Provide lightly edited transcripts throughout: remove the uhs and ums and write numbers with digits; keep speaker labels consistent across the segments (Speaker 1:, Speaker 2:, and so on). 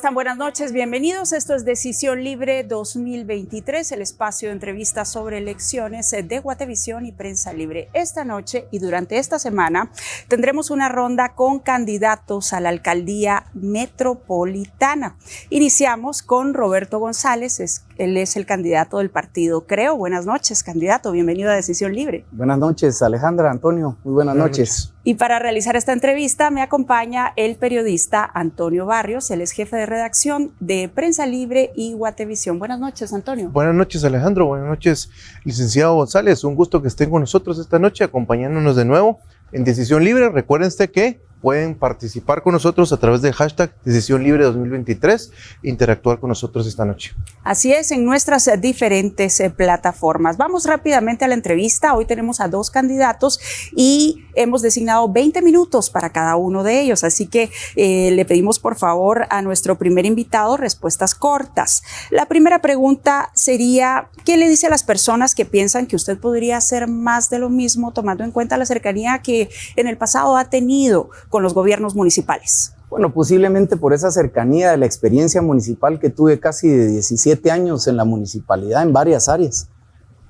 Speaker 1: están? Buenas noches, bienvenidos. Esto es Decisión Libre 2023, el espacio de entrevistas sobre elecciones de Guatevisión y Prensa Libre. Esta noche y durante esta semana tendremos una ronda con candidatos a la alcaldía metropolitana. Iniciamos con Roberto González, él es el candidato del partido Creo. Buenas noches, candidato, bienvenido a Decisión Libre.
Speaker 2: Buenas noches, Alejandra, Antonio, muy buenas noches.
Speaker 1: Y para realizar esta entrevista me acompaña el periodista Antonio Barrios, él es jefe de redacción de Prensa Libre y Guatevisión. Buenas noches, Antonio.
Speaker 3: Buenas noches, Alejandro. Buenas noches, licenciado González. Un gusto que estén con nosotros esta noche, acompañándonos de nuevo en Decisión Libre. Recuérdense que pueden participar con nosotros a través del hashtag Decisión Libre 2023 e interactuar con nosotros esta noche.
Speaker 1: Así es, en nuestras diferentes plataformas. Vamos rápidamente a la entrevista. Hoy tenemos a dos candidatos y hemos designado 20 minutos para cada uno de ellos. Así que le pedimos por favor a nuestro primer invitado respuestas cortas. La primera pregunta sería, ¿qué le dice a las personas que piensan que usted podría hacer más de lo mismo, tomando en cuenta la cercanía que en el pasado ha tenido con los gobiernos municipales?
Speaker 2: Bueno, posiblemente por esa cercanía de la experiencia municipal que tuve casi de 17 años en la municipalidad en varias áreas,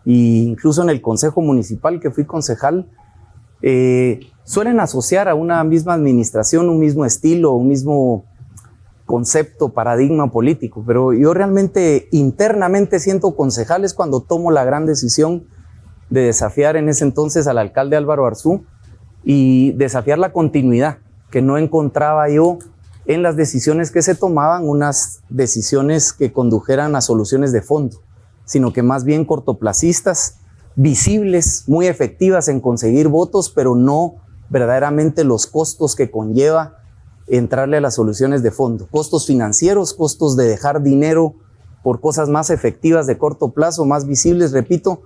Speaker 2: e incluso en el consejo municipal que fui concejal, suelen asociar a una misma administración un mismo estilo, un mismo concepto, paradigma político, pero yo realmente internamente siento concejales cuando tomo la gran decisión de desafiar en ese entonces al alcalde Álvaro Arzú y desafiar la continuidad que no encontraba yo en las decisiones que se tomaban, unas decisiones que condujeran a soluciones de fondo, sino que más bien cortoplacistas, visibles, muy efectivas en conseguir votos, pero no verdaderamente los costos que conlleva entrarle a las soluciones de fondo. Costos financieros, costos de dejar dinero por cosas más efectivas de corto plazo, más visibles, repito,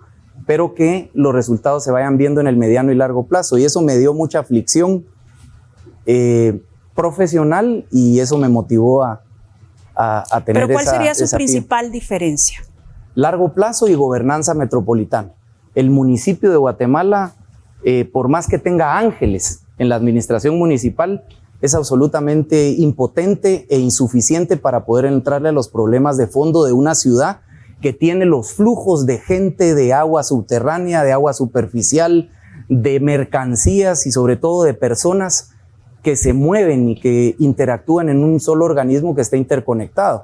Speaker 2: pero que los resultados se vayan viendo en el mediano y largo plazo. Y eso me dio mucha aflicción profesional y eso me motivó a tener esa...
Speaker 1: ¿Pero cuál sería su principal diferencia?
Speaker 2: Largo plazo y gobernanza metropolitana. El municipio de Guatemala, por más que tenga ángeles en la administración municipal, es absolutamente impotente e insuficiente para poder entrarle a los problemas de fondo de una ciudad que tiene los flujos de gente, de agua subterránea, de agua superficial, de mercancías y sobre todo de personas que se mueven y que interactúan en un solo organismo que está interconectado.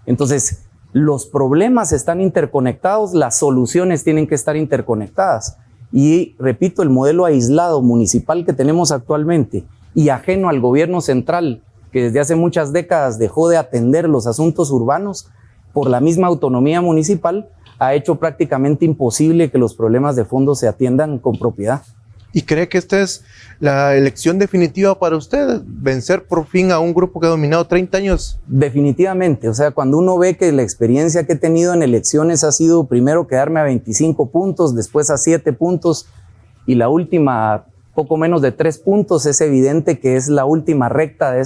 Speaker 2: Entonces, los problemas están interconectados, las soluciones tienen que estar interconectadas. Y repito, el modelo aislado municipal que tenemos actualmente y ajeno al gobierno central, que desde hace muchas décadas dejó de atender los asuntos urbanos, por la misma autonomía municipal, ha hecho prácticamente imposible que los problemas de fondo se atiendan con propiedad.
Speaker 3: ¿Y cree que esta es la elección definitiva para usted? ¿Vencer por fin a un grupo que ha dominado 30 años?
Speaker 2: Definitivamente, o sea, cuando uno ve que la experiencia que he tenido en elecciones ha sido primero quedarme a 25 puntos, después a 7 puntos y la última poco menos de 3 puntos, es evidente que es la última recta de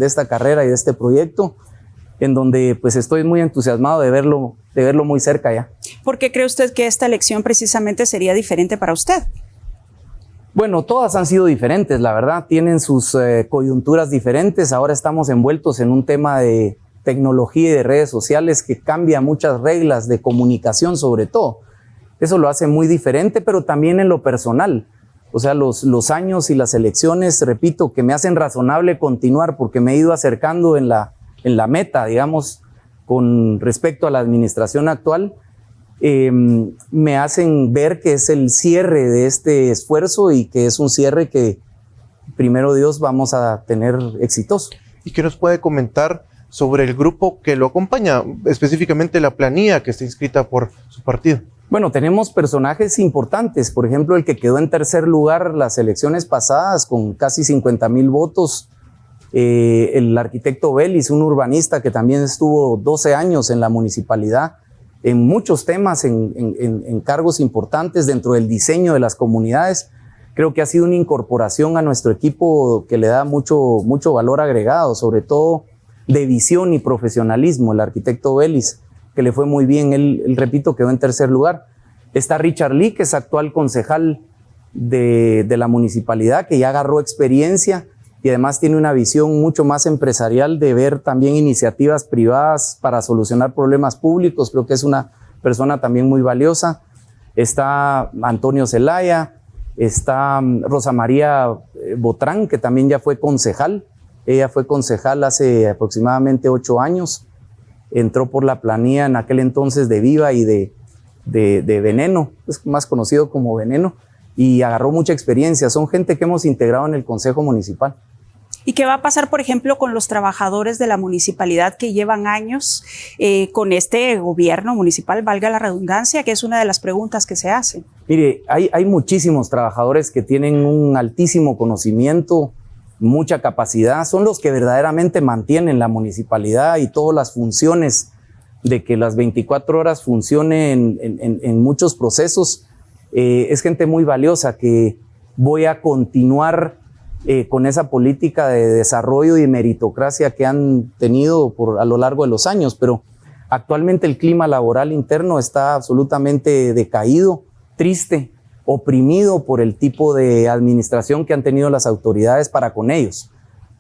Speaker 2: esta carrera y de este proyecto, en donde pues estoy muy entusiasmado de verlo muy cerca ya.
Speaker 1: ¿Por qué cree usted que esta elección precisamente sería diferente para usted?
Speaker 2: Bueno, todas han sido diferentes, la verdad, tienen sus coyunturas diferentes. Ahora estamos envueltos en un tema de tecnología y de redes sociales que cambia muchas reglas de comunicación sobre todo. Eso lo hace muy diferente, pero también en lo personal. O sea, los años y las elecciones, repito, que me hacen razonable continuar porque me he ido acercando en la meta, digamos, con respecto a la administración actual, me hacen ver que es el cierre de este esfuerzo y que es un cierre que, primero Dios, vamos a tener exitoso.
Speaker 3: ¿Y qué nos puede comentar sobre el grupo que lo acompaña, específicamente la planilla que está inscrita por su partido?
Speaker 2: Bueno, tenemos personajes importantes, por ejemplo, el que quedó en tercer lugar las elecciones pasadas con casi 50,000 votos, el arquitecto Vélez, un urbanista que también estuvo 12 años en la municipalidad, en muchos temas, en cargos importantes dentro del diseño de las comunidades. Creo que ha sido una incorporación a nuestro equipo que le da mucho valor agregado, sobre todo de visión y profesionalismo, el arquitecto Vélez, que le fue muy bien, él repito, quedó en tercer lugar. Está Richard Lee, que es actual concejal de la municipalidad, que ya agarró experiencia y además tiene una visión mucho más empresarial de ver también iniciativas privadas para solucionar problemas públicos. Creo que es una persona también muy valiosa. Está Antonio Zelaya, está Rosa María Botrán, que también ya fue concejal. Ella fue concejal hace aproximadamente 8 años. Entró por la planilla en aquel entonces de Viva y de Veneno, es más conocido como Veneno, y agarró mucha experiencia. Son gente que hemos integrado en el Consejo Municipal.
Speaker 1: ¿Y qué va a pasar, por ejemplo, con los trabajadores de la municipalidad que llevan años con este gobierno municipal, valga la redundancia, que es una de las preguntas que se hacen?
Speaker 2: Mire, hay muchísimos trabajadores que tienen un altísimo conocimiento, mucha capacidad, son los que verdaderamente mantienen la municipalidad y todas las funciones de que las 24 horas funcione en muchos procesos. Es gente muy valiosa que voy a continuar con esa política de desarrollo y meritocracia que han tenido a lo largo de los años, pero actualmente el clima laboral interno está absolutamente decaído, triste, oprimido por el tipo de administración que han tenido las autoridades para con ellos.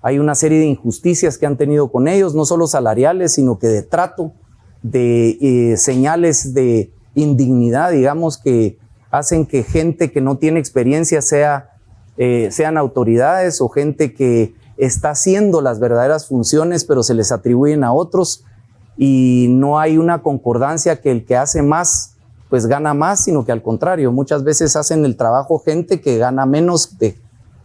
Speaker 2: Hay una serie de injusticias que han tenido con ellos, no solo salariales, sino que de trato, de señales de indignidad, digamos, que hacen que gente que no tiene experiencia sean autoridades, o gente que está haciendo las verdaderas funciones pero se les atribuyen a otros, y no hay una concordancia que el que hace más pues gana más, sino que al contrario, muchas veces hacen el trabajo gente que gana menos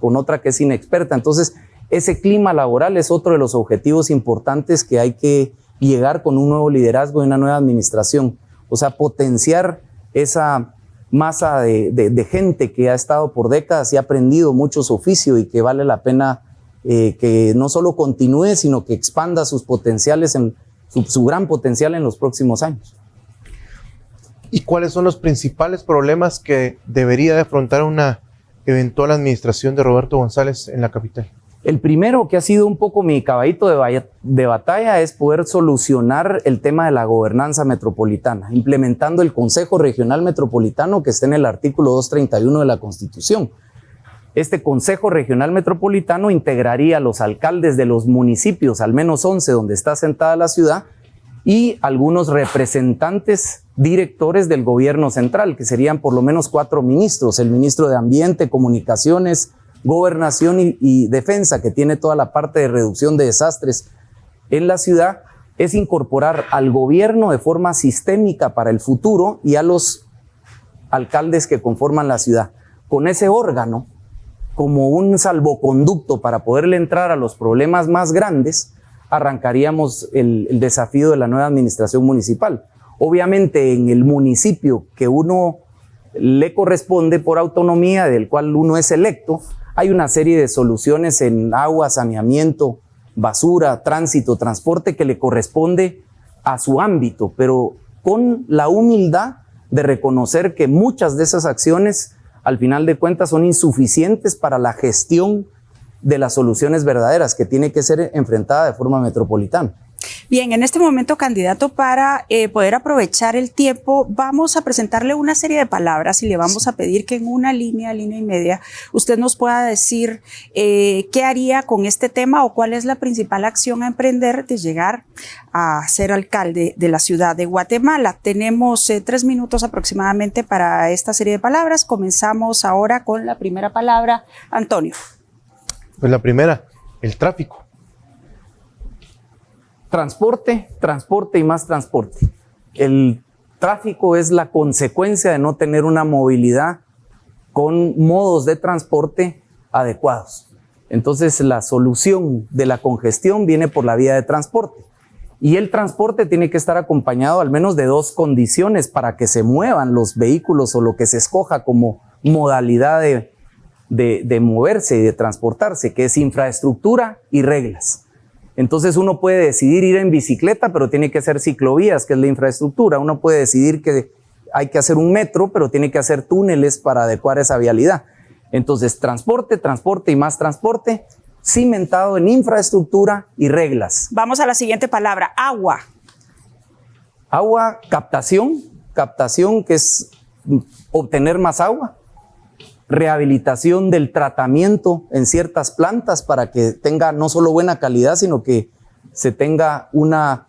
Speaker 2: con otra que es inexperta. Entonces ese clima laboral es otro de los objetivos importantes que hay que llegar con un nuevo liderazgo y una nueva administración, o sea, potenciar esa masa de gente que ha estado por décadas y ha aprendido mucho su oficio, y que vale la pena que no solo continúe, sino que expanda sus potenciales, su gran potencial en los próximos años.
Speaker 3: ¿Y cuáles son los principales problemas que debería de afrontar una eventual administración de Roberto González en la capital?
Speaker 2: El primero, que ha sido un poco mi caballito de batalla, es poder solucionar el tema de la gobernanza metropolitana, implementando el Consejo Regional Metropolitano que está en el artículo 231 de la Constitución. Este Consejo Regional Metropolitano integraría a los alcaldes de los municipios, al menos 11 donde está asentada la ciudad, y algunos representantes directores del gobierno central, que serían por lo menos 4 ministros, el ministro de Ambiente, Comunicaciones, Gobernación y Defensa, que tiene toda la parte de reducción de desastres en la ciudad. Es incorporar al gobierno de forma sistémica para el futuro y a los alcaldes que conforman la ciudad. Con ese órgano, como un salvoconducto para poderle entrar a los problemas más grandes, arrancaríamos el desafío de la nueva administración municipal. Obviamente en el municipio que uno le corresponde por autonomía, del cual uno es electo, hay una serie de soluciones en agua, saneamiento, basura, tránsito, transporte que le corresponde a su ámbito, pero con la humildad de reconocer que muchas de esas acciones al final de cuentas son insuficientes para la gestión de las soluciones verdaderas que tiene que ser enfrentada de forma metropolitana.
Speaker 1: Bien, en este momento, candidato, para poder aprovechar el tiempo, vamos a presentarle una serie de palabras y le vamos a pedir que en una línea y media, usted nos pueda decir qué haría con este tema o cuál es la principal acción a emprender de llegar a ser alcalde de la ciudad de Guatemala. Tenemos 3 minutos aproximadamente para esta serie de palabras. Comenzamos ahora con la primera palabra. Antonio.
Speaker 3: Pues la primera, el tráfico.
Speaker 2: Transporte, transporte y más transporte. El tráfico es la consecuencia de no tener una movilidad con modos de transporte adecuados. Entonces la solución de la congestión viene por la vía de transporte. Y el transporte tiene que estar acompañado al menos de 2 condiciones para que se muevan los vehículos o lo que se escoja como modalidad de moverse y de transportarse, que es infraestructura y reglas. Entonces uno puede decidir ir en bicicleta, pero tiene que hacer ciclovías, que es la infraestructura. Uno puede decidir que hay que hacer un metro, pero tiene que hacer túneles para adecuar esa vialidad. Entonces transporte, transporte y más transporte, cimentado en infraestructura y reglas.
Speaker 1: Vamos a la siguiente palabra, agua.
Speaker 2: Agua, captación que es obtener más agua. rehabilitación del tratamiento en ciertas plantas para que tenga no solo buena calidad, sino que se tenga una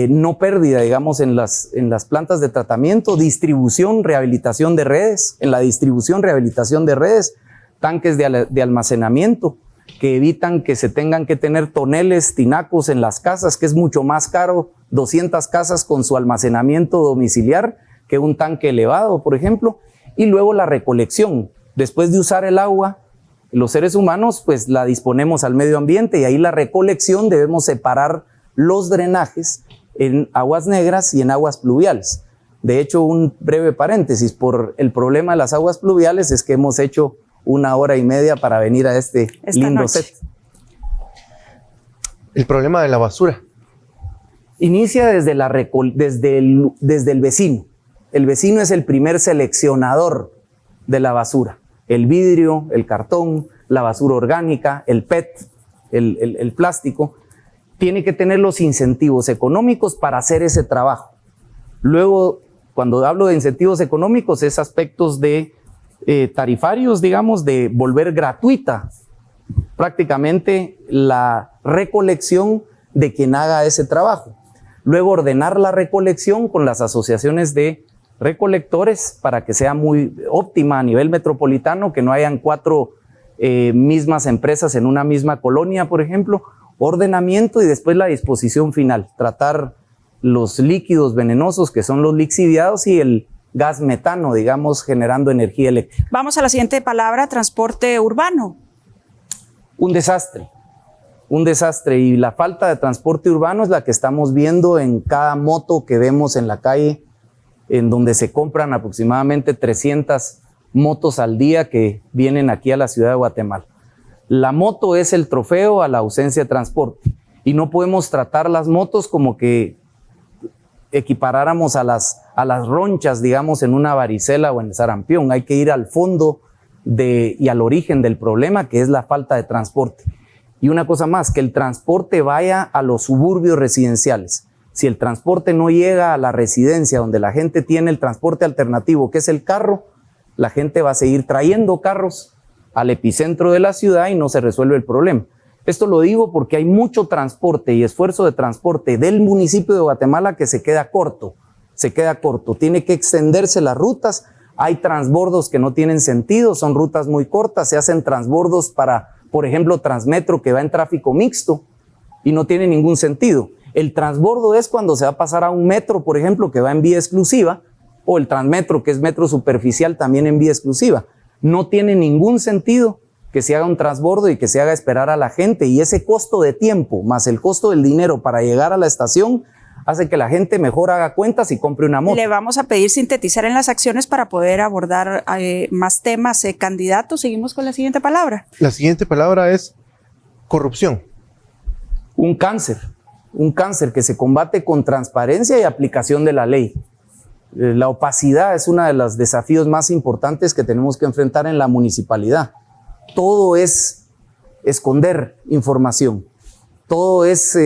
Speaker 2: no pérdida, digamos, en las plantas de tratamiento, distribución, rehabilitación de redes, en la distribución, rehabilitación de redes, tanques de almacenamiento que evitan que se tengan que tener toneles, tinacos en las casas, que es mucho más caro 200 casas con su almacenamiento domiciliar que un tanque elevado, por ejemplo. Y luego la recolección. Después de usar el agua, los seres humanos pues la disponemos al medio ambiente, y ahí la recolección debemos separar los drenajes en aguas negras y en aguas pluviales. De hecho, un breve paréntesis, por el problema de las aguas pluviales es que hemos hecho 1 hora y media para venir a esta lindo
Speaker 1: noche.
Speaker 2: set.
Speaker 3: El problema de la basura.
Speaker 2: Inicia desde el vecino. El vecino es el primer seleccionador de la basura. El vidrio, el cartón, la basura orgánica, el PET, el plástico. Tiene que tener los incentivos económicos para hacer ese trabajo. Luego, cuando hablo de incentivos económicos, es aspectos de tarifarios, digamos, de volver gratuita prácticamente la recolección de quien haga ese trabajo. Luego, ordenar la recolección con las asociaciones de recolectores para que sea muy óptima a nivel metropolitano, que no hayan 4 mismas empresas en una misma colonia, por ejemplo. Ordenamiento y después la disposición final, tratar los líquidos venenosos que son los lixiviados y el gas metano, digamos, generando energía eléctrica.
Speaker 1: Vamos a la siguiente palabra, transporte urbano.
Speaker 2: Un desastre, y la falta de transporte urbano es la que estamos viendo en cada moto que vemos en la calle, en donde se compran aproximadamente 300 motos al día que vienen aquí a la ciudad de Guatemala. La moto es el trofeo a la ausencia de transporte, y no podemos tratar las motos como que equiparáramos a las ronchas, digamos, en una varicela o en el sarampión. Hay que ir al fondo y al origen del problema, que es la falta de transporte. Y una cosa más, que el transporte vaya a los suburbios residenciales. Si el transporte no llega a la residencia donde la gente tiene el transporte alternativo, que es el carro, la gente va a seguir trayendo carros al epicentro de la ciudad y no se resuelve el problema. Esto lo digo porque hay mucho transporte y esfuerzo de transporte del municipio de Guatemala que se queda corto. Tiene que extenderse las rutas. Hay transbordos que no tienen sentido, son rutas muy cortas. Se hacen transbordos para, por ejemplo, Transmetro, que va en tráfico mixto y no tiene ningún sentido. El transbordo es cuando se va a pasar a un metro, por ejemplo, que va en vía exclusiva, o el Transmetro, que es metro superficial, también en vía exclusiva. No tiene ningún sentido que se haga un transbordo y que se haga esperar a la gente, y ese costo de tiempo más el costo del dinero para llegar a la estación hace que la gente mejor haga cuentas y compre una moto.
Speaker 1: Le vamos a pedir sintetizar en las acciones para poder abordar más temas. Candidato, seguimos con la siguiente palabra.
Speaker 3: La siguiente palabra es corrupción.
Speaker 2: Un cáncer que se combate con transparencia y aplicación de la ley. La opacidad es uno de los desafíos más importantes que tenemos que enfrentar en la municipalidad. Todo es esconder información, todo es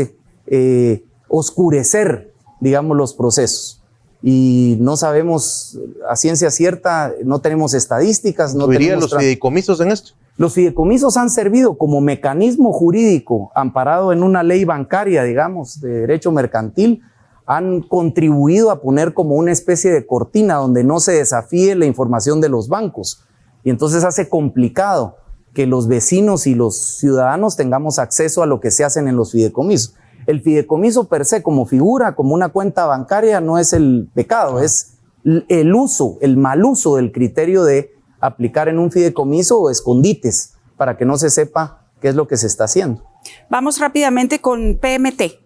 Speaker 2: oscurecer, digamos, los procesos. Y no sabemos a ciencia cierta, no tenemos estadísticas. No tenemos
Speaker 3: los fideicomisos en esto.
Speaker 2: Los fideicomisos han servido como mecanismo jurídico amparado en una ley bancaria, digamos, de derecho mercantil. Han contribuido a poner como una especie de cortina donde no se desafíe la información de los bancos. Y entonces hace complicado que los vecinos y los ciudadanos tengamos acceso a lo que se hacen en los fideicomisos. El fideicomiso per se como figura, como una cuenta bancaria, no es el pecado, es el mal uso del criterio de aplicar en un fideicomiso o escondites para que no se sepa qué es lo que se está haciendo.
Speaker 1: Vamos rápidamente con PMT.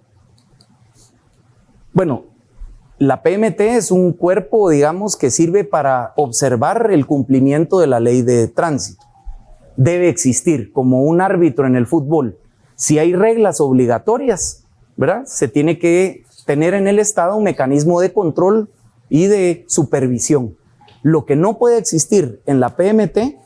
Speaker 2: Bueno, la PMT es un cuerpo, digamos, que sirve para observar el cumplimiento de la ley de tránsito. Debe existir como un árbitro en el fútbol. Si hay reglas obligatorias, ¿verdad? Se tiene que tener en el Estado un mecanismo de control y de supervisión. Lo que no puede existir en la PMT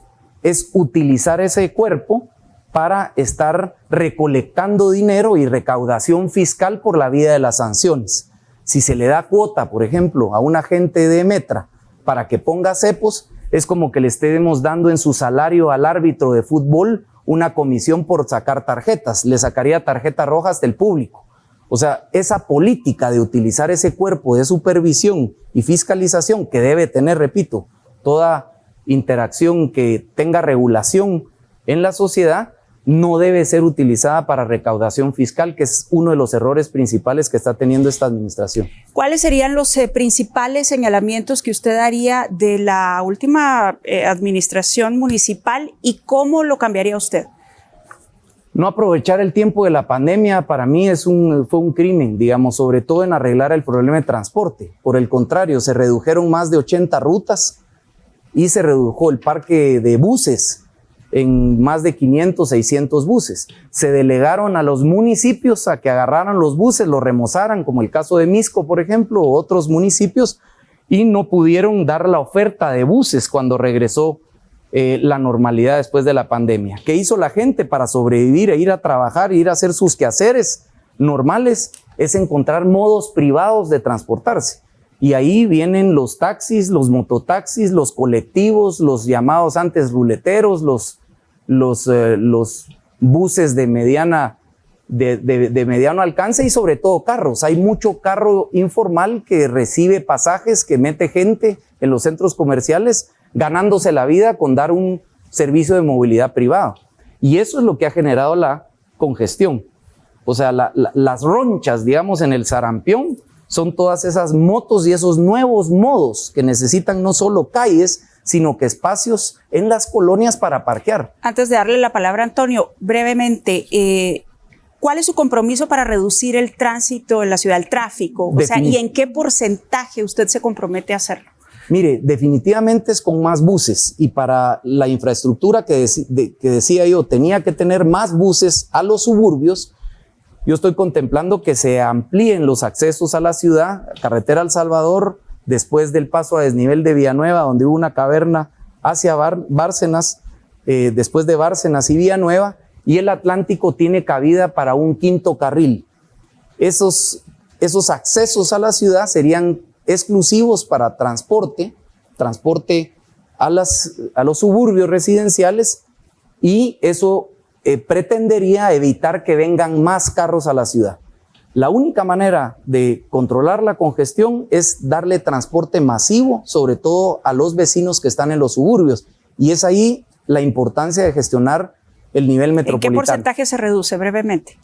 Speaker 2: es utilizar ese cuerpo para estar recolectando dinero y recaudación fiscal por la vía de las sanciones. Si se le da cuota, por ejemplo, a un agente de Metra para que ponga cepos, Es como que le estemos dando en su salario al árbitro de fútbol una comisión por sacar tarjetas. Le sacaría tarjetas rojas del público. O sea, esa política de utilizar ese cuerpo de supervisión y fiscalización que debe tener, repito, toda interacción que tenga regulación en la sociedad, no debe ser utilizada para recaudación fiscal, que es uno de los errores principales que está teniendo esta administración.
Speaker 1: ¿Cuáles serían los principales señalamientos que usted haría de la última administración municipal y cómo lo cambiaría usted?
Speaker 2: No aprovechar el tiempo de la pandemia para mí fue un crimen, digamos, sobre todo en arreglar el problema de transporte. Por el contrario, se redujeron más de 80 rutas y se redujo el parque de buses en más de 500, 600 buses. Se delegaron a los municipios a que agarraran los buses, los remozaran, como el caso de Misco, por ejemplo, o otros municipios, y no pudieron dar la oferta de buses cuando regresó la normalidad después de la pandemia. ¿Qué hizo la gente para sobrevivir e ir a trabajar, ir a hacer sus quehaceres normales? Es encontrar modos privados de transportarse. Y ahí vienen los taxis, los mototaxis, los colectivos, los llamados antes ruleteros, los buses de mediano alcance y sobre todo carros. Hay mucho carro informal que recibe pasajes, que mete gente en los centros comerciales, ganándose la vida con dar un servicio de movilidad privado. Y eso es lo que ha generado la congestión. O sea, las ronchas, digamos, en el sarampión, son todas esas motos y esos nuevos modos que necesitan no solo calles, sino que espacios en las colonias para parquear.
Speaker 1: Antes de darle la palabra a Antonio, brevemente, ¿cuál es su compromiso para reducir el tránsito en la ciudad, el tráfico? O sea, ¿y en qué porcentaje usted se compromete a hacerlo?
Speaker 2: Mire, definitivamente es con más buses, y para la infraestructura que decía yo, tenía que tener más buses a los suburbios. Yo estoy contemplando que se amplíen los accesos a la ciudad, carretera El Salvador, después del paso a desnivel de Villanueva, donde hubo una caverna hacia Bárcenas, después de Bárcenas y Villanueva, y el Atlántico tiene cabida para un quinto carril. Esos accesos a la ciudad serían exclusivos para transporte a los suburbios residenciales, y eso pretendería evitar que vengan más carros a la ciudad. La única manera de controlar la congestión es darle transporte masivo, sobre todo a los vecinos que están en los suburbios, y es ahí la importancia de gestionar el nivel metropolitano.
Speaker 1: ¿En qué porcentaje se reduce, brevemente?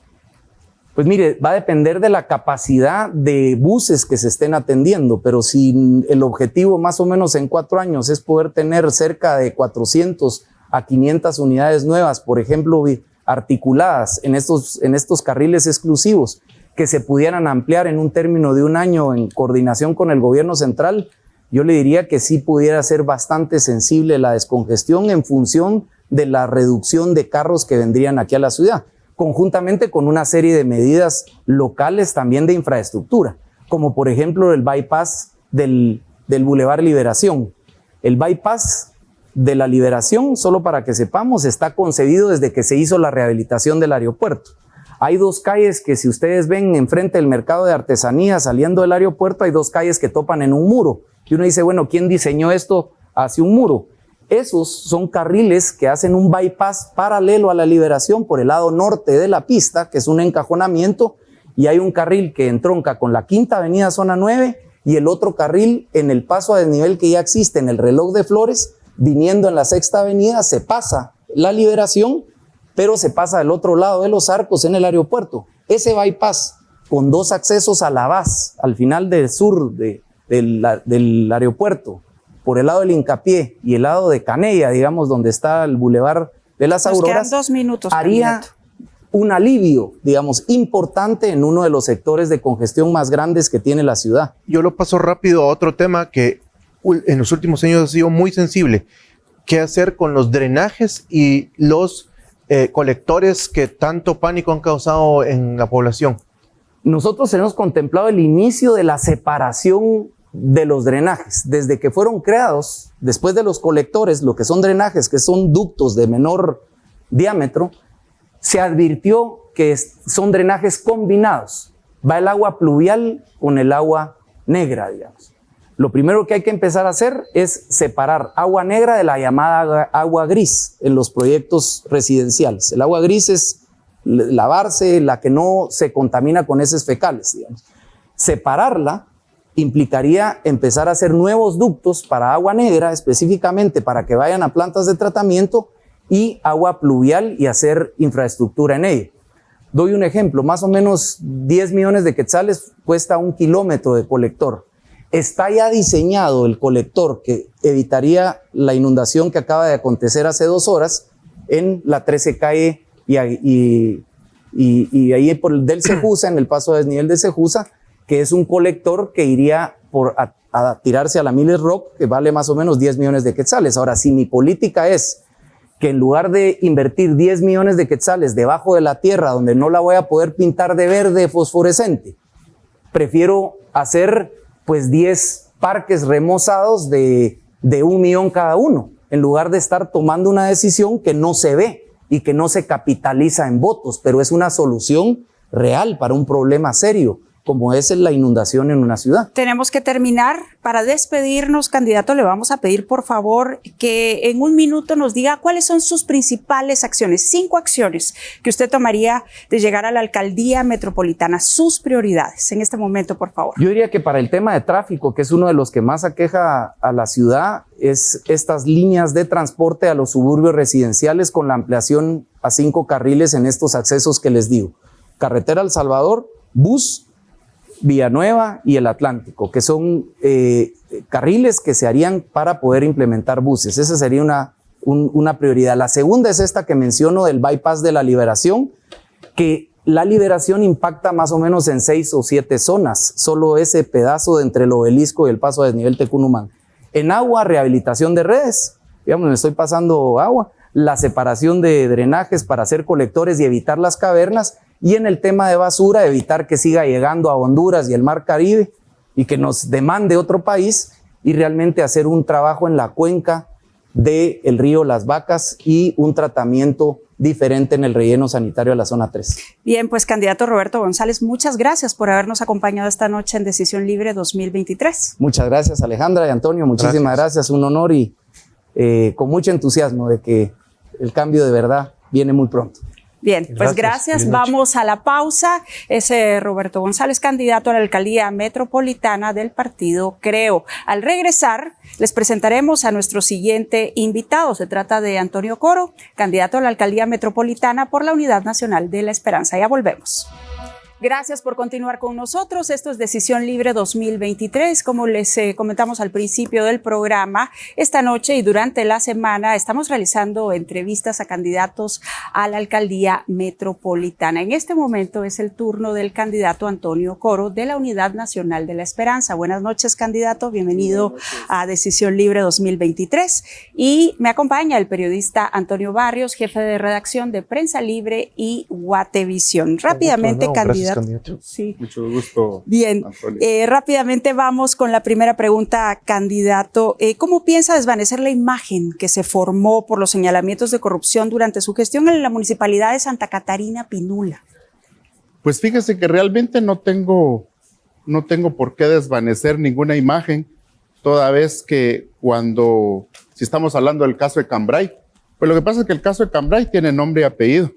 Speaker 2: Pues mire, va a depender de la capacidad de buses que se estén atendiendo, pero si el objetivo más o menos en 4 años es poder tener cerca de 400 a 500 unidades nuevas, por ejemplo, articuladas en estos carriles exclusivos, que se pudieran ampliar en un término de 1 año en coordinación con el gobierno central, yo le diría que sí pudiera ser bastante sensible la descongestión en función de la reducción de carros que vendrían aquí a la ciudad, conjuntamente con una serie de medidas locales también de infraestructura, como por ejemplo el bypass del Boulevard Liberación. El bypass de la Liberación, solo para que sepamos, está concebido desde que se hizo la rehabilitación del aeropuerto. Hay 2 calles que, si ustedes ven enfrente del mercado de artesanía saliendo del aeropuerto, hay 2 calles que topan en un muro. Y uno dice, bueno, ¿quién diseñó esto hacia un muro? Esos son carriles que hacen un bypass paralelo a la Liberación por el lado norte de la pista, que es un encajonamiento, y hay un carril que entronca con la Quinta Avenida Zona 9 y el otro carril en el paso a desnivel que ya existe en el Reloj de Flores, viniendo en la Sexta Avenida, se pasa la Liberación, pero se pasa del otro lado de los Arcos en el aeropuerto. Ese bypass con 2 accesos a la base, al final del sur del aeropuerto, por el lado del Hincapié y el lado de Canella, digamos, donde está el Boulevard de las Auroras,
Speaker 1: quedan 2 minutos,
Speaker 2: haría un alivio, digamos, importante en uno de los sectores de congestión más grandes que tiene la ciudad.
Speaker 3: Yo lo paso rápido a otro tema que en los últimos años ha sido muy sensible. ¿Qué hacer con los drenajes y los colectores que tanto pánico han causado en la población?
Speaker 2: Nosotros hemos contemplado el inicio de la separación de los drenajes. Desde que fueron creados, después de los colectores, lo que son drenajes, que son ductos de menor diámetro, se advirtió que son drenajes combinados. Va el agua pluvial con el agua negra, digamos. Lo primero que hay que empezar a hacer es separar agua negra de la llamada agua gris en los proyectos residenciales. El agua gris es lavarse, la que no se contamina con heces fecales, digamos. Separarla implicaría empezar a hacer nuevos ductos para agua negra, específicamente para que vayan a plantas de tratamiento, y agua pluvial, y hacer infraestructura en ella. Doy un ejemplo, más o menos 10 millones de quetzales cuesta 1 kilómetro de colector. Está ya diseñado el colector que evitaría la inundación que acaba de acontecer hace 2 horas en la 13 calle y ahí por el del Cejusa, en el paso a desnivel de Cejusa, que es un colector que iría a tirarse a la Miller Rock, que vale más o menos 10 millones de quetzales. Ahora, si mi política es que en lugar de invertir 10 millones de quetzales debajo de la tierra, donde no la voy a poder pintar de verde fosforescente, prefiero hacer pues 10 parques remozados de 1 millón cada uno, en lugar de estar tomando una decisión que no se ve y que no se capitaliza en votos, pero es una solución real para un problema serio, como es la inundación en una ciudad.
Speaker 1: Tenemos que terminar. Para despedirnos, candidato, le vamos a pedir, por favor, que en 1 minuto nos diga cuáles son sus principales acciones, 5 acciones que usted tomaría de llegar a la alcaldía metropolitana, sus prioridades en este momento, por favor.
Speaker 2: Yo diría que para el tema de tráfico, que es uno de los que más aqueja a la ciudad, es estas líneas de transporte a los suburbios residenciales con la ampliación a 5 carriles en estos accesos que les digo. Carretera El Salvador, bus, Villanueva y el Atlántico, que son carriles que se harían para poder implementar buses. Esa sería una prioridad. La segunda es esta que menciono del bypass de la Liberación, que la Liberación impacta más o menos en 6 o 7 zonas, solo ese pedazo de entre el Obelisco y el paso a desnivel Tecunumán. En agua, rehabilitación de redes, digamos, me estoy pasando agua, la separación de drenajes para hacer colectores y evitar las cavernas. Y en el tema de basura, evitar que siga llegando a Honduras y el Mar Caribe y que nos demande otro país, y realmente hacer un trabajo en la cuenca del río Las Vacas y un tratamiento diferente en el relleno sanitario de la zona 3.
Speaker 1: Bien, pues candidato Roberto González, muchas gracias por habernos acompañado esta noche en Decisión Libre 2023.
Speaker 2: Muchas gracias, Alejandra y Antonio, muchísimas gracias, un honor, y con mucho entusiasmo de que el cambio de verdad viene muy pronto.
Speaker 1: Bien, pues gracias. Vamos a la pausa. Es Roberto González, candidato a la alcaldía metropolitana del partido Creo. Al regresar, les presentaremos a nuestro siguiente invitado. Se trata de Antonio Coro, candidato a la alcaldía metropolitana por la Unidad Nacional de la Esperanza. Ya volvemos. Gracias por continuar con nosotros. Esto es Decisión Libre 2023. Como les comentamos al principio del programa, esta noche y durante la semana estamos realizando entrevistas a candidatos a la alcaldía metropolitana. En este momento es el turno del candidato Antonio Coro de la Unidad Nacional de la Esperanza. Buenas noches, candidato. Bienvenido a Decisión Libre 2023. Y me acompaña el periodista Antonio Barrios, jefe de redacción de Prensa Libre y Guatevisión. Rápidamente, candidato. Sí.
Speaker 4: Mucho gusto.
Speaker 1: Bien, rápidamente vamos con la primera pregunta, candidato. ¿Cómo piensa desvanecer la imagen que se formó por los señalamientos de corrupción durante su gestión en la municipalidad de Santa Catarina Pinula?
Speaker 4: Pues fíjese que realmente no tengo por qué desvanecer ninguna imagen, toda vez que si estamos hablando del caso de Cambrai, pues lo que pasa es que el caso de Cambrai tiene nombre y apellido.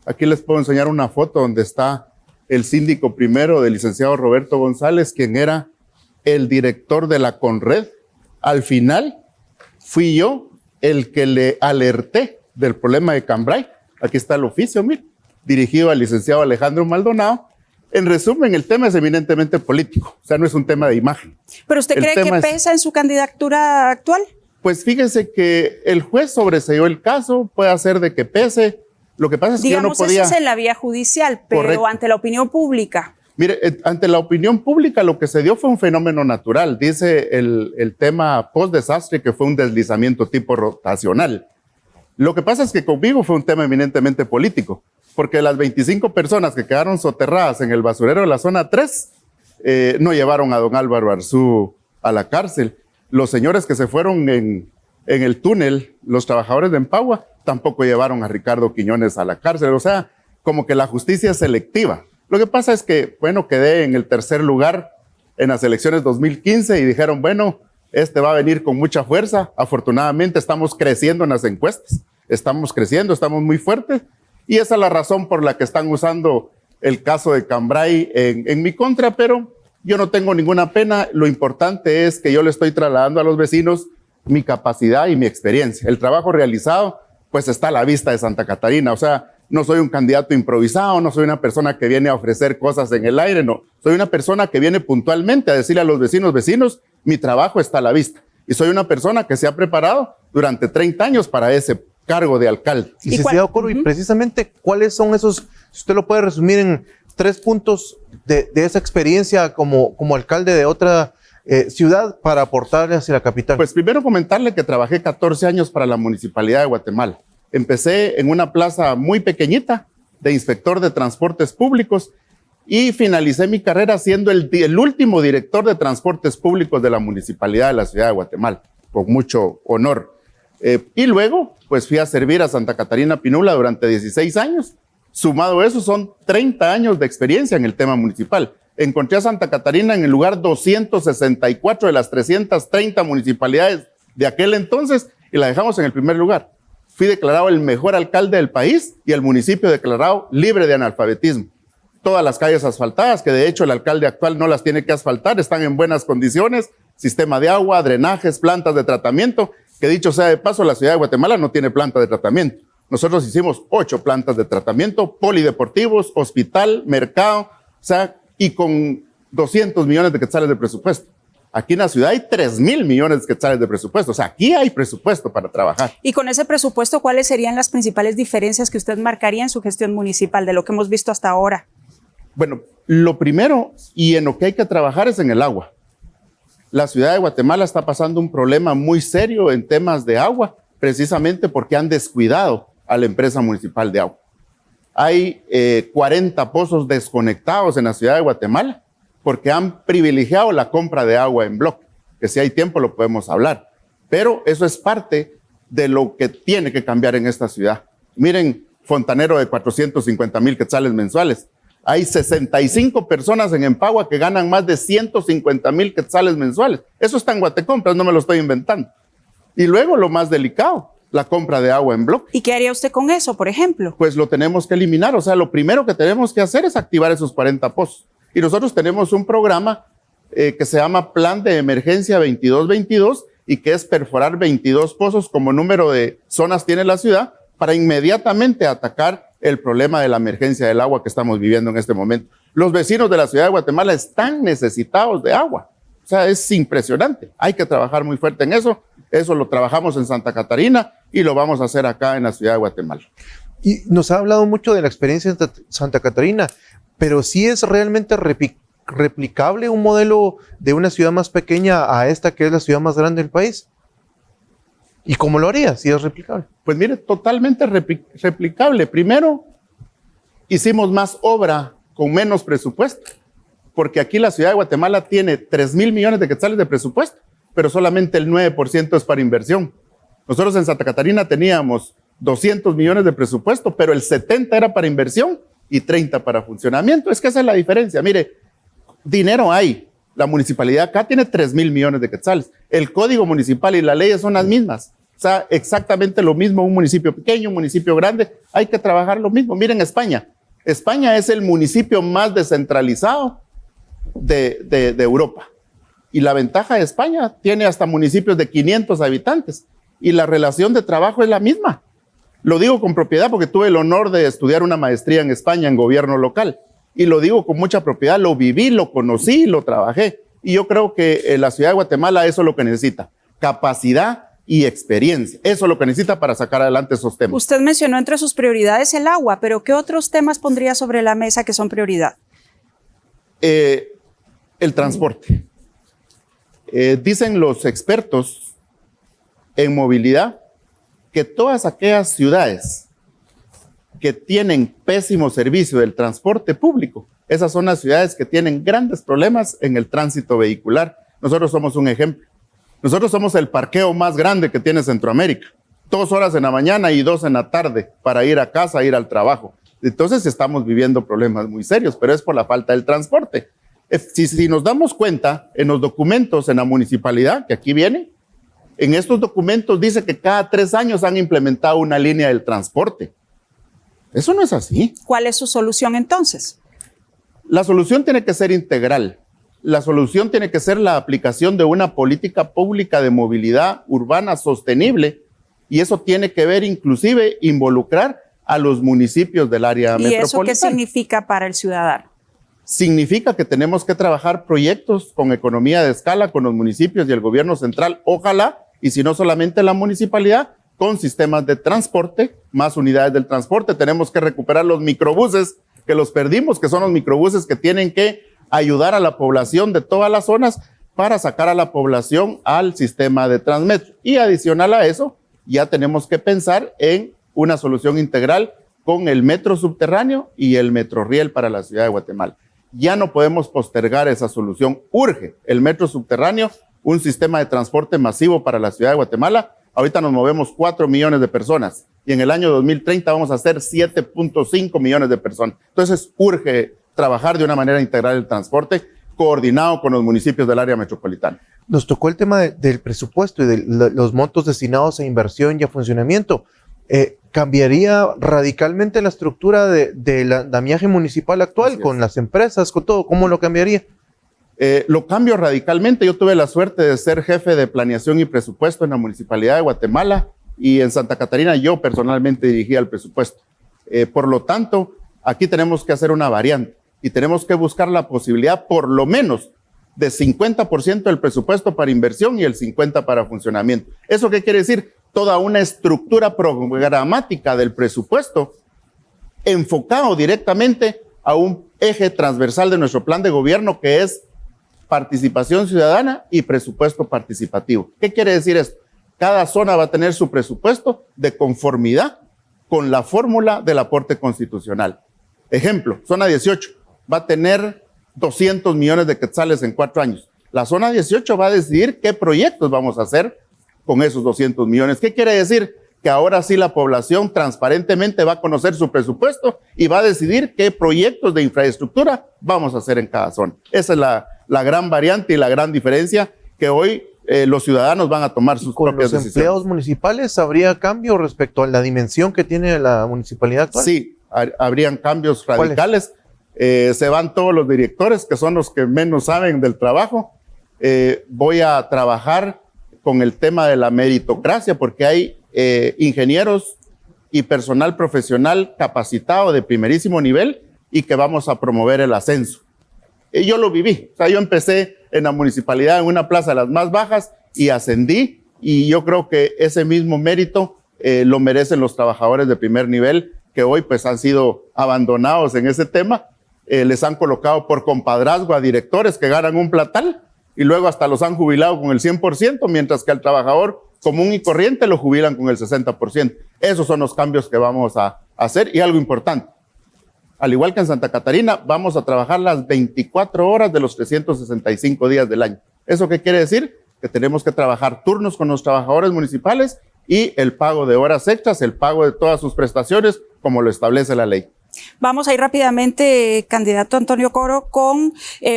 Speaker 4: Aquí les puedo enseñar una foto donde está el síndico primero del licenciado Roberto González, quien era el director de la Conred. Al final fui yo el que le alerté del problema de Cambrai. Aquí está el oficio, mire, dirigido al licenciado Alejandro Maldonado. En resumen, el tema es eminentemente político, o sea, no es un tema de imagen.
Speaker 1: ¿Pero usted cree que pesa en su candidatura actual?
Speaker 4: Pues fíjese que el juez sobreseyó el caso, puede hacer de que pese. Lo que pasa es que yo no podía...
Speaker 1: eso es en la vía judicial, pero correcto, ante la opinión pública.
Speaker 4: Mire, ante la opinión pública lo que se dio fue un fenómeno natural. Dice el tema post-desastre que fue un deslizamiento tipo rotacional. Lo que pasa es que conmigo fue un tema eminentemente político, porque las 25 personas que quedaron soterradas en el basurero de la zona 3 no llevaron a don Álvaro Arzú a la cárcel. Los señores que se fueron en el túnel, los trabajadores de Empagua, tampoco llevaron a Ricardo Quiñones a la cárcel. O sea, como que la justicia es selectiva. Lo que pasa es que, bueno, quedé en el tercer lugar en las elecciones 2015 y dijeron, bueno, este va a venir con mucha fuerza. Afortunadamente estamos creciendo en las encuestas, estamos creciendo, estamos muy fuertes y esa es la razón por la que están usando el caso de Cambrai en mi contra, pero yo no tengo ninguna pena. Lo importante es que yo le estoy trasladando a los vecinos mi capacidad y mi experiencia. El trabajo realizado, pues está a la vista de Santa Catarina. O sea, no soy un candidato improvisado, no soy una persona que viene a ofrecer cosas en el aire, no. Soy una persona que viene puntualmente a decirle a los vecinos, mi trabajo está a la vista. Y soy una persona que se ha preparado durante 30 años para ese cargo de alcalde.
Speaker 3: Licenciado Coro, y precisamente, ¿cuáles son esos, si usted lo puede resumir en 3 puntos de esa experiencia como alcalde de otra ciudad para aportarle hacia la capital?
Speaker 4: Pues primero comentarle que trabajé 14 años para la Municipalidad de Guatemala. Empecé en una plaza muy pequeñita de inspector de transportes públicos y finalicé mi carrera siendo el último director de transportes públicos de la Municipalidad de la Ciudad de Guatemala, con mucho honor. Y luego, pues fui a servir a Santa Catarina Pinula durante 16 años. Sumado a eso, son 30 años de experiencia en el tema municipal. Encontré a Santa Catarina en el lugar 264 de las 330 municipalidades de aquel entonces y la dejamos en el primer lugar. Fui declarado el mejor alcalde del país y el municipio declarado libre de analfabetismo. Todas las calles asfaltadas, que de hecho el alcalde actual no las tiene que asfaltar, están en buenas condiciones, sistema de agua, drenajes, plantas de tratamiento, que dicho sea de paso, la ciudad de Guatemala no tiene planta de tratamiento. Nosotros hicimos 8 plantas de tratamiento, polideportivos, hospital, mercado, o sea, y con 200 millones de quetzales de presupuesto. Aquí en la ciudad hay 3,000 millones de quetzales de presupuesto. O sea, aquí hay presupuesto para trabajar.
Speaker 1: Y con ese presupuesto, ¿cuáles serían las principales diferencias que usted marcaría en su gestión municipal de lo que hemos visto hasta ahora?
Speaker 4: Bueno, lo primero y en lo que hay que trabajar es en el agua. La ciudad de Guatemala está pasando un problema muy serio en temas de agua, precisamente porque han descuidado a la empresa municipal de agua. Hay 40 pozos desconectados en la ciudad de Guatemala porque han privilegiado la compra de agua en bloque, que si hay tiempo lo podemos hablar. Pero eso es parte de lo que tiene que cambiar en esta ciudad. Miren, fontanero de 450,000 quetzales mensuales. Hay 65 personas en Empagua que ganan más de 150,000 quetzales mensuales. Eso está en Guatecompras, no me lo estoy inventando. Y luego lo más delicado, la compra de agua en bloque.
Speaker 1: ¿Y qué haría usted con eso, por ejemplo?
Speaker 4: Pues lo tenemos que eliminar. O sea, lo primero que tenemos que hacer es activar esos 40 pozos. Y nosotros tenemos un programa que se llama Plan de Emergencia 2222 y que es perforar 22 pozos como número de zonas tiene la ciudad para inmediatamente atacar el problema de la emergencia del agua que estamos viviendo en este momento. Los vecinos de la ciudad de Guatemala están necesitados de agua. O sea, es impresionante. Hay que trabajar muy fuerte en eso. Eso lo trabajamos en Santa Catarina y lo vamos a hacer acá en la ciudad de Guatemala.
Speaker 3: Y nos ha hablado mucho de la experiencia en Santa Catarina, pero ¿sí es realmente replicable un modelo de una ciudad más pequeña a esta que es la ciudad más grande del país? ¿Y cómo lo haría si es replicable?
Speaker 4: Pues mire, totalmente replicable. Primero, hicimos más obra con menos presupuesto, porque aquí la ciudad de Guatemala tiene 3,000 millones de quetzales de presupuesto, pero solamente el 9% es para inversión. Nosotros en Santa Catarina teníamos 200 millones de presupuesto, pero el 70 era para inversión y 30 para funcionamiento. Es que esa es la diferencia. Mire, dinero hay. La municipalidad acá tiene 3,000 millones de quetzales. El código municipal y las leyes son las mismas. O sea, exactamente lo mismo un municipio pequeño, un municipio grande. Hay que trabajar lo mismo. Miren España. España es el municipio más descentralizado de Europa. Y la ventaja de España tiene hasta municipios de 500 habitantes. Y la relación de trabajo es la misma. Lo digo con propiedad porque tuve el honor de estudiar una maestría en España en gobierno local. Y lo digo con mucha propiedad, lo viví, lo conocí, lo trabajé. Y yo creo que la ciudad de Guatemala eso es lo que necesita, capacidad y experiencia. Eso es lo que necesita para sacar adelante esos temas.
Speaker 1: Usted mencionó entre sus prioridades el agua, pero ¿qué otros temas pondría sobre la mesa que son prioridad?
Speaker 4: El transporte. Dicen los expertos en movilidad que todas aquellas ciudades que tienen pésimo servicio del transporte público, esas son las ciudades que tienen grandes problemas en el tránsito vehicular. Nosotros somos un ejemplo. Nosotros somos el parqueo más grande que tiene Centroamérica. 2 horas en la mañana y 2 en la tarde para ir a casa, ir al trabajo. Entonces estamos viviendo problemas muy serios, pero es por la falta del transporte. Si nos damos cuenta, en los documentos en la municipalidad, que aquí viene, en estos documentos dice que cada 3 años han implementado una línea del transporte. Eso no es así.
Speaker 1: ¿Cuál es su solución entonces?
Speaker 4: La solución tiene que ser integral. La solución tiene que ser la aplicación de una política pública de movilidad urbana sostenible, y eso tiene que ver inclusive involucrar a los municipios del área metropolitana.
Speaker 1: ¿Y eso qué significa para el ciudadano?
Speaker 4: Significa que tenemos que trabajar proyectos con economía de escala con los municipios y el gobierno central, ojalá, y si no solamente la municipalidad, con sistemas de transporte, más unidades del transporte. Tenemos que recuperar los microbuses que los perdimos, que son los microbuses que tienen que ayudar a la población de todas las zonas para sacar a la población al sistema de Transmetro. Y adicional a eso, ya tenemos que pensar en una solución integral con el metro subterráneo y el metrorriel para la ciudad de Guatemala. Ya no podemos postergar esa solución. Urge el metro subterráneo, un sistema de transporte masivo para la ciudad de Guatemala. Ahorita nos movemos 4 millones de personas y en el año 2030 vamos a ser 7.5 millones de personas. Entonces urge trabajar de una manera integral el transporte coordinado con los municipios del área metropolitana.
Speaker 3: Nos tocó el tema del presupuesto y de los montos destinados a inversión y a funcionamiento. ¿Cambiaría radicalmente la estructura del andamiaje municipal actual con las empresas, con todo? ¿Cómo lo cambiaría?
Speaker 4: Lo cambio radicalmente. Yo tuve la suerte de ser jefe de planeación y presupuesto en la Municipalidad de Guatemala, y en Santa Catarina yo personalmente dirigía el presupuesto. Por lo tanto, aquí tenemos que hacer una variante y tenemos que buscar la posibilidad por lo menos de 50% del presupuesto para inversión y el 50% para funcionamiento. ¿Eso qué quiere decir? Toda una estructura programática del presupuesto enfocado directamente a un eje transversal de nuestro plan de gobierno, que es participación ciudadana y presupuesto participativo. ¿Qué quiere decir esto? Cada zona va a tener su presupuesto de conformidad con la fórmula del aporte constitucional. Ejemplo, zona 18 va a tener 200 millones de quetzales en 4 años. La zona 18 va a decidir qué proyectos vamos a hacer con esos 200 millones. ¿Qué quiere decir? Que ahora sí la población transparentemente va a conocer su presupuesto y va a decidir qué proyectos de infraestructura vamos a hacer en cada zona. Esa es la gran variante y la gran diferencia, que hoy los ciudadanos van a tomar sus propias decisiones. ¿Con los empleados
Speaker 3: municipales habría cambio respecto a la dimensión que tiene la municipalidad actual?
Speaker 4: Sí, habrían cambios radicales. Se van todos los directores, que son los que menos saben del trabajo. Voy a trabajar con el tema de la meritocracia, porque hay ingenieros y personal profesional capacitado de primerísimo nivel y que vamos a promover el ascenso. Yo lo viví, o sea, yo empecé en la municipalidad en una plaza de las más bajas y ascendí, y yo creo que ese mismo mérito lo merecen los trabajadores de primer nivel, que hoy pues han sido abandonados en ese tema. Les han colocado por compadrazgo a directores que ganan un platal y luego hasta los han jubilado con el 100%, mientras que al trabajador común y corriente lo jubilan con el 60%. Esos son los cambios que vamos a hacer. Y algo importante, al igual que en Santa Catarina, vamos a trabajar las 24 horas de los 365 días del año. ¿Eso qué quiere decir? Que tenemos que trabajar turnos con los trabajadores municipales y el pago de horas extras, el pago de todas sus prestaciones, como lo establece la ley.
Speaker 1: Vamos a ir rápidamente, candidato Antonio Coro, con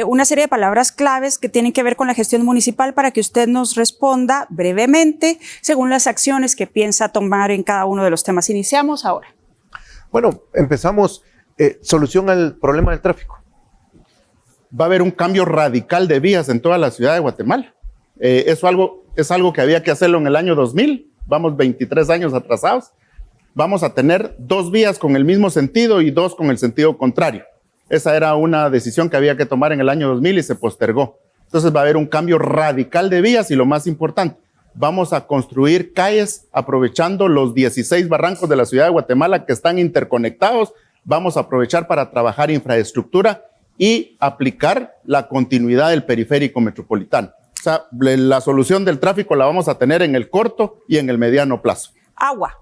Speaker 1: una serie de palabras claves que tienen que ver con la gestión municipal, para que usted nos responda brevemente según las acciones que piensa tomar en cada uno de los temas. Iniciamos ahora.
Speaker 3: Bueno, empezamos. Solución al problema del tráfico.
Speaker 4: Va a haber un cambio radical de vías en toda la ciudad de Guatemala. Eso es algo que había que hacerlo en el año 2000. Vamos 23 años atrasados. Vamos a tener 2 vías con el mismo sentido y 2 con el sentido contrario. Esa era una decisión que había que tomar en el año 2000 y se postergó. Entonces va a haber un cambio radical de vías, y lo más importante, vamos a construir calles aprovechando los 16 barrancos de la ciudad de Guatemala que están interconectados. Vamos a aprovechar para trabajar infraestructura y aplicar la continuidad del periférico metropolitano. O sea, la solución del tráfico la vamos a tener en el corto y en el mediano plazo.
Speaker 1: Agua.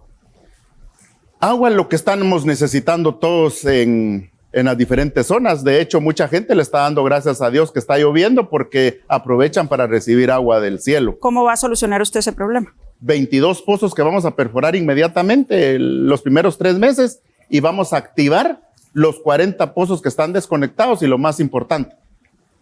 Speaker 4: Agua es lo que estamos necesitando todos en las diferentes zonas. De hecho, mucha gente le está dando gracias a Dios que está lloviendo, porque aprovechan para recibir agua del cielo.
Speaker 1: ¿Cómo va a solucionar usted ese problema?
Speaker 4: 22 pozos que vamos a perforar inmediatamente los primeros 3 meses, y vamos a activar los 40 pozos que están desconectados. Y lo más importante,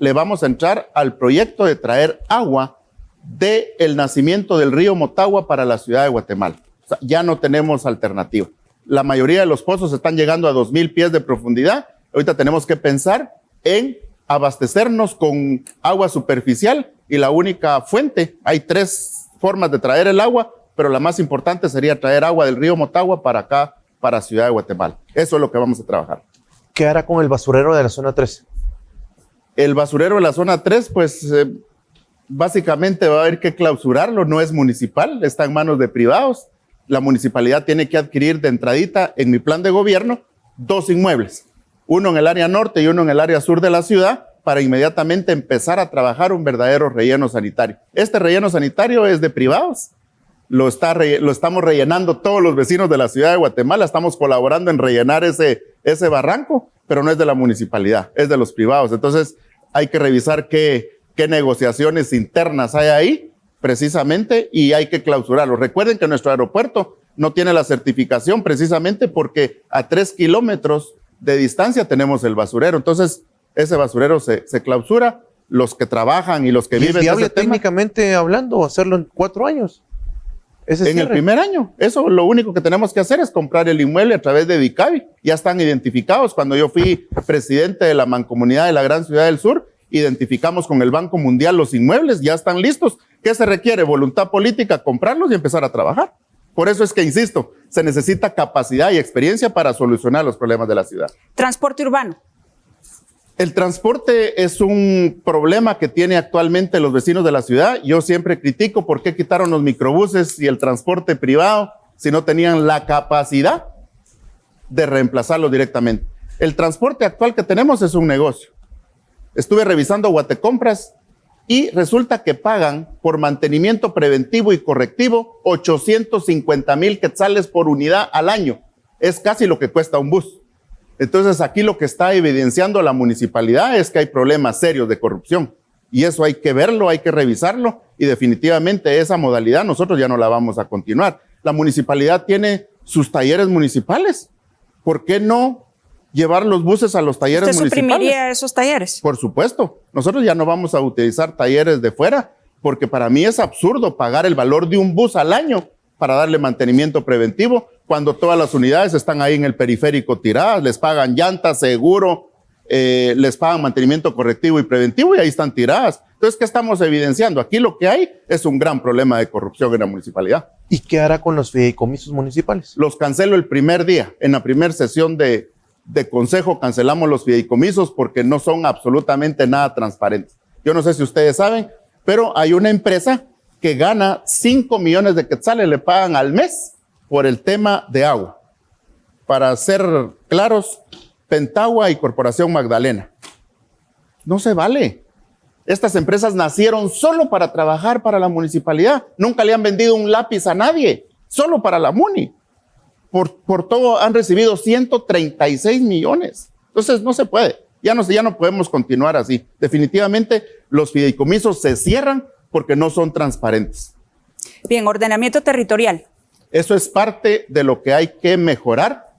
Speaker 4: le vamos a entrar al proyecto de traer agua del nacimiento del río Motagua para la ciudad de Guatemala. O sea, ya no tenemos alternativa. La mayoría de los pozos están llegando a 2,000 pies de profundidad. Ahorita tenemos que pensar en abastecernos con agua superficial y la única fuente, hay 3 formas de traer el agua, pero la más importante sería traer agua del río Motagua para acá, para Ciudad de Guatemala. Eso es lo que vamos a trabajar.
Speaker 3: ¿Qué hará con el basurero de la zona 3?
Speaker 4: El basurero de la zona 3, pues básicamente va a haber que clausurarlo, no es municipal, está en manos de privados. La municipalidad tiene que adquirir de entradita en mi plan de gobierno 2 inmuebles, uno en el área norte y uno en el área sur de la ciudad, para inmediatamente empezar a trabajar un verdadero relleno sanitario. Este relleno sanitario es de privados, lo estamos rellenando todos los vecinos de la ciudad de Guatemala, estamos colaborando en rellenar ese barranco, pero no es de la municipalidad, es de los privados. Entonces hay que revisar qué negociaciones internas hay ahí, precisamente, y hay que clausurarlo. Recuerden que nuestro aeropuerto no tiene la certificación precisamente porque a 3 kilómetros de distancia tenemos el basurero. Entonces, ese basurero se clausura. Los que trabajan y los que viven... ¿Es
Speaker 3: viable técnicamente hablando hacerlo en 4 años?
Speaker 4: En el primer año. Eso lo único que tenemos que hacer es comprar el inmueble a través de Vicavi. Ya están identificados. Cuando yo fui presidente de la Mancomunidad de la Gran Ciudad del Sur, identificamos con el Banco Mundial los inmuebles, ya están listos. ¿Qué se requiere? Voluntad política, comprarlos y empezar a trabajar. Por eso es que, insisto, se necesita capacidad y experiencia para solucionar los problemas de la ciudad.
Speaker 1: Transporte urbano.
Speaker 4: El transporte es un problema que tiene actualmente los vecinos de la ciudad. Yo siempre critico por qué quitaron los microbuses y el transporte privado si no tenían la capacidad de reemplazarlo directamente. El transporte actual que tenemos es un negocio. Estuve revisando Guatecompras y resulta que pagan por mantenimiento preventivo y correctivo 850,000 quetzales por unidad al año. Es casi lo que cuesta un bus. Entonces aquí lo que está evidenciando la municipalidad es que hay problemas serios de corrupción y eso hay que verlo, hay que revisarlo y definitivamente esa modalidad nosotros ya no la vamos a continuar. La municipalidad tiene sus talleres municipales. ¿Por qué no llevar los buses a los talleres municipales?
Speaker 1: ¿Usted suprimiría esos talleres?
Speaker 4: Por supuesto. Nosotros ya no vamos a utilizar talleres de fuera porque para mí es absurdo pagar el valor de un bus al año para darle mantenimiento preventivo, cuando todas las unidades están ahí en el periférico tiradas, les pagan llantas, seguro, les pagan mantenimiento correctivo y preventivo y ahí están tiradas. Entonces, ¿qué estamos evidenciando? Aquí lo que hay es un gran problema de corrupción en la municipalidad.
Speaker 3: ¿Y qué hará con los fideicomisos municipales?
Speaker 4: Los cancelo el primer día. En la primera sesión de consejo cancelamos los fideicomisos porque no son absolutamente nada transparentes. Yo no sé si ustedes saben, pero hay una empresa que gana 5 millones de quetzales, le pagan al mes por el tema de agua. Para ser claros, Pentagua y Corporación Magdalena. No se vale. Estas empresas nacieron solo para trabajar para la municipalidad. Nunca le han vendido un lápiz a nadie, solo para la MUNI. Por todo han recibido 136 millones. Entonces no se puede. Ya no podemos continuar así. Definitivamente los fideicomisos se cierran porque no son transparentes.
Speaker 1: Bien, ordenamiento territorial.
Speaker 4: Eso es parte de lo que hay que mejorar.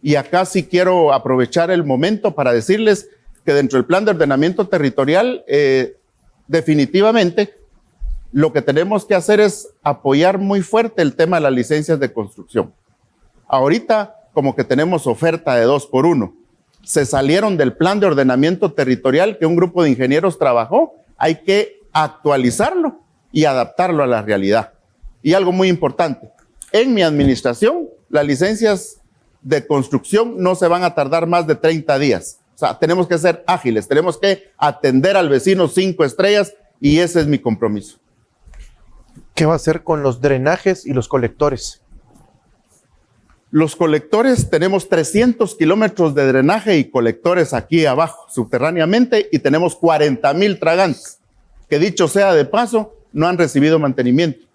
Speaker 4: Y acá sí quiero aprovechar el momento para decirles que dentro del plan de ordenamiento territorial, definitivamente, lo que tenemos que hacer es apoyar muy fuerte el tema de las licencias de construcción. Ahorita, como que tenemos oferta de 2x1. Se salieron del plan de ordenamiento territorial que un grupo de ingenieros trabajó. Hay que actualizarlo y adaptarlo a la realidad. Y algo muy importante, en mi administración, las licencias de construcción no se van a tardar más de 30 días. O sea, tenemos que ser ágiles, tenemos que atender al vecino 5 estrellas y ese es mi compromiso.
Speaker 3: ¿Qué va a hacer con los drenajes y los colectores?
Speaker 4: Los colectores, tenemos 300 kilómetros de drenaje y colectores aquí abajo, subterráneamente, y tenemos 40,000 tragantes, que dicho sea de paso, no han recibido mantenimiento.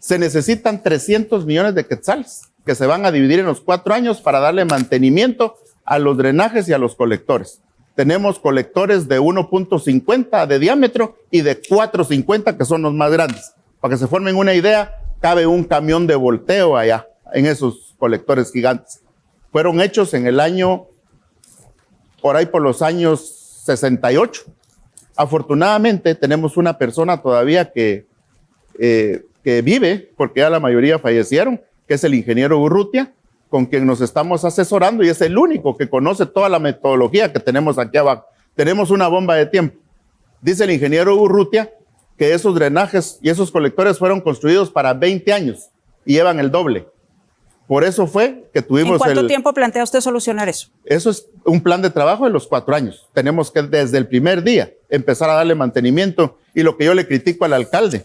Speaker 4: Se necesitan 300 millones de quetzales, que se van a dividir en los 4 años para darle mantenimiento a los drenajes y a los colectores. Tenemos colectores de 1.50 de diámetro y de 4.50, que son los más grandes. Para que se formen una idea, cabe un camión de volteo allá, en esos colectores gigantes. Fueron hechos en el año, por ahí por los años 68. Afortunadamente tenemos una persona todavía que vive, porque ya la mayoría fallecieron, que es el ingeniero Urrutia, con quien nos estamos asesorando y es el único que conoce toda la metodología que tenemos aquí abajo. Tenemos una bomba de tiempo. Dice el ingeniero Urrutia que esos drenajes y esos colectores fueron construidos para 20 años y llevan el doble. Por eso fue que tuvimos
Speaker 1: ¿En cuánto tiempo plantea usted solucionar eso?
Speaker 4: Eso es un plan de trabajo de los 4 años. Tenemos que desde el primer día empezar a darle mantenimiento y lo que yo le critico al alcalde,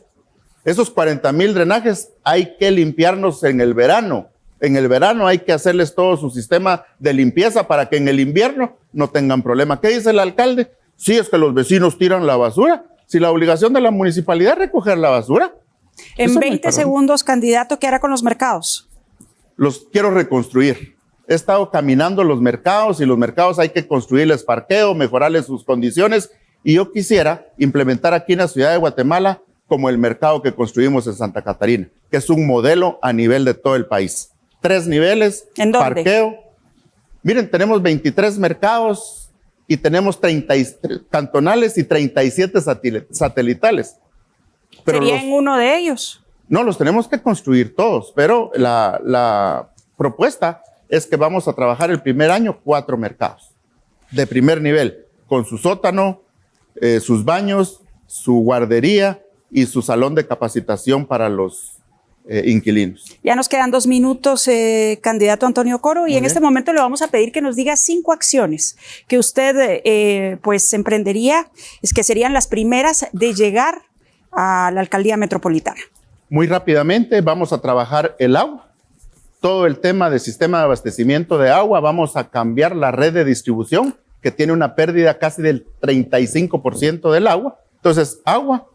Speaker 4: esos 40,000 drenajes hay que limpiarnos en el verano. En el verano hay que hacerles todo su sistema de limpieza para que en el invierno no tengan problema. ¿Qué dice el alcalde? Sí, es que los vecinos tiran la basura. Si la obligación de la municipalidad es recoger la basura.
Speaker 1: En 20 segundos, candidato, ¿qué hará con los mercados?
Speaker 4: Los quiero reconstruir. He estado caminando los mercados y los mercados hay que construirles parqueo, mejorarles sus condiciones y yo quisiera implementar aquí en la ciudad de Guatemala como el mercado que construimos en Santa Catarina, que es un modelo a nivel de todo el país. 3 niveles,
Speaker 1: ¿en dónde?
Speaker 4: Parqueo. Miren, tenemos 23 mercados y tenemos 33 cantonales y 37 satelitales. Pero
Speaker 1: ¿sería en uno de ellos?
Speaker 4: No, los tenemos que construir todos, pero la propuesta es que vamos a trabajar el primer año 4 mercados de primer nivel, con su sótano, sus baños, su guardería y su salón de capacitación para los inquilinos.
Speaker 1: Ya nos quedan 2 minutos, candidato Antonio Coro, y en este momento le vamos a pedir que nos diga 5 acciones que usted pues emprendería, es que serían las primeras de llegar a la alcaldía metropolitana.
Speaker 4: Muy rápidamente vamos a trabajar el agua, todo el tema del sistema de abastecimiento de agua, vamos a cambiar la red de distribución que tiene una pérdida casi del 35% del agua. Entonces, agua,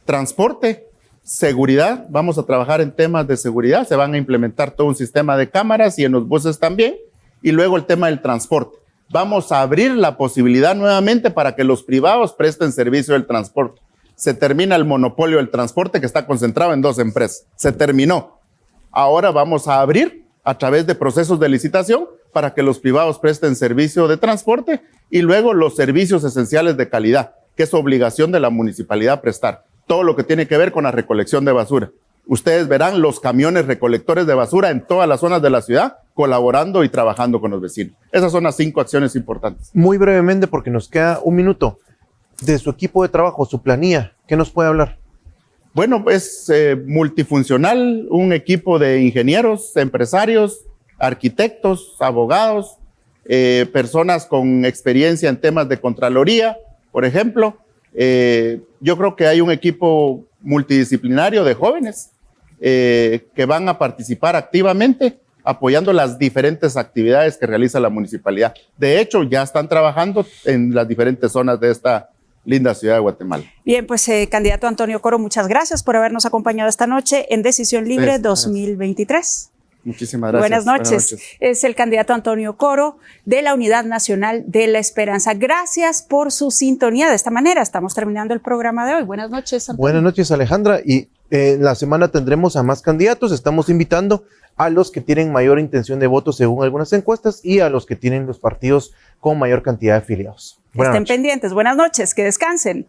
Speaker 4: transporte, seguridad, vamos a trabajar en temas de seguridad, se van a implementar todo un sistema de cámaras y en los buses también, y luego el tema del transporte. Vamos a abrir la posibilidad nuevamente para que los privados presten servicio del transporte. Se termina el monopolio del transporte que está concentrado en 2 empresas. Se terminó. Ahora vamos a abrir a través de procesos de licitación para que los privados presten servicio de transporte y luego los servicios esenciales de calidad, que es obligación de la municipalidad prestar. Todo lo que tiene que ver con la recolección de basura. Ustedes verán los camiones recolectores de basura en todas las zonas de la ciudad colaborando y trabajando con los vecinos. Esas son las 5 acciones importantes.
Speaker 3: Muy brevemente, porque nos queda 1 minuto, de su equipo de trabajo, su planilla, ¿qué nos puede hablar?
Speaker 4: Bueno, es multifuncional, un equipo de ingenieros, empresarios, arquitectos, abogados, personas con experiencia en temas de Contraloría, por ejemplo. Yo creo que hay un equipo multidisciplinario de jóvenes que van a participar activamente apoyando las diferentes actividades que realiza la municipalidad. De hecho, ya están trabajando en las diferentes zonas de esta linda ciudad de Guatemala.
Speaker 1: Bien, pues candidato Antonio Coro, muchas gracias por habernos acompañado esta noche en Decisión Libre 2023.
Speaker 4: Muchísimas gracias.
Speaker 1: Buenas noches. Es el candidato Antonio Coro de la Unidad Nacional de la Esperanza. Gracias por su sintonía. De esta manera estamos terminando el programa de hoy. Buenas noches, Antonio.
Speaker 3: Buenas noches, Alejandra. Y la semana tendremos a más candidatos. Estamos invitando a los que tienen mayor intención de voto según algunas encuestas y a los que tienen los partidos con mayor cantidad de afiliados.
Speaker 1: Estén pendientes. Buenas noches. Que descansen.